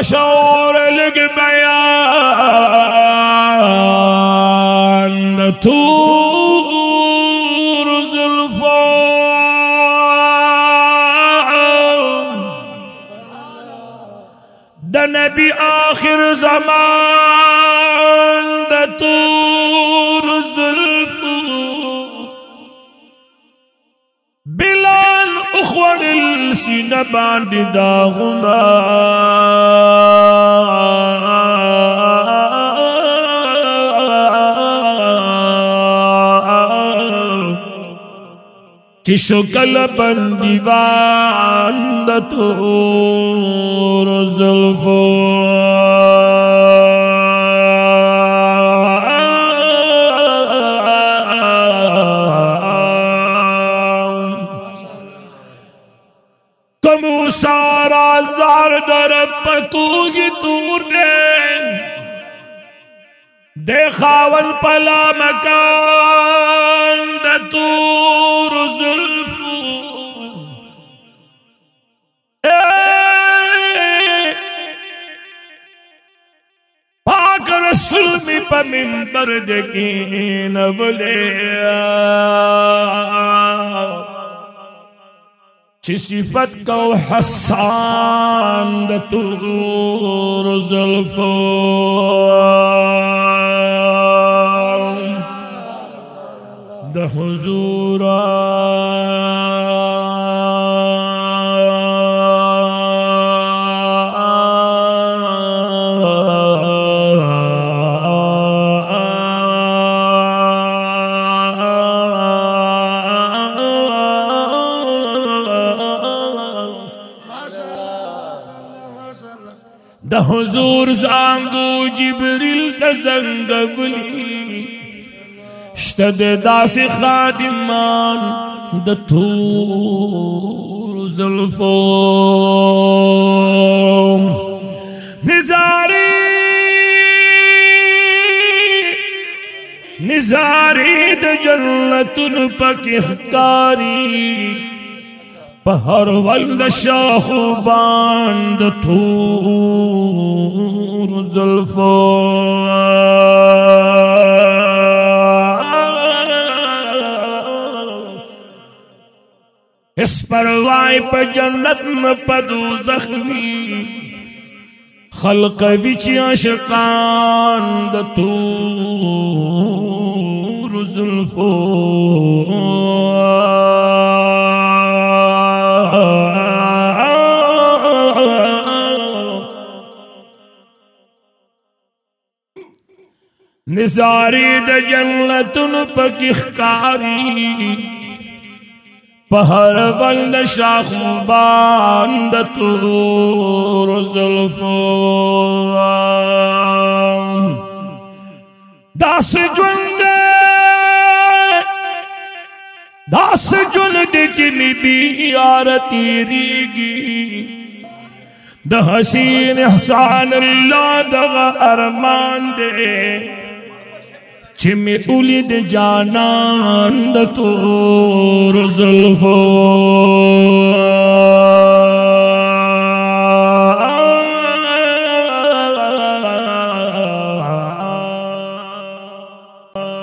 रशौर लग बयान तूर जुल्फो द नबी आखिर ज़मान द तूर जुल्फो बिलाल उखवड़िल सीना बांधी दागुना चिशो कल बंदीवान द तूर जुल्फो कमू सारा जार दर पतू की दूर देखावन पला मकान द तूर जुल्फो पाक रसूल में पमिंबर देकीन बोले सिफत को हसान द तूर जुल्फो द हुजूरा द हुजूर ज़ांगू जिब्रिल द ज़ंगबली श्तद दास खादिमान द तूर जुल्फो निजारी निजारी द जन्नतुन पकिहकारी पहर वल्द शाहबान द तूर जुल्फो इस परवाए पर जन्नत में पदू जख्मी खल्क बिच आशिकान द तूर जुल्फो निसारी द जन्नतुन पकिहकारी पहर बल्द शाखुबान द तूर जुल्फो दास जुंद जिमी बियारती रीगी द हसीन हसान अल्लाह दगा अरमान दे चिमी उलिद जानान द तूर जुल्फो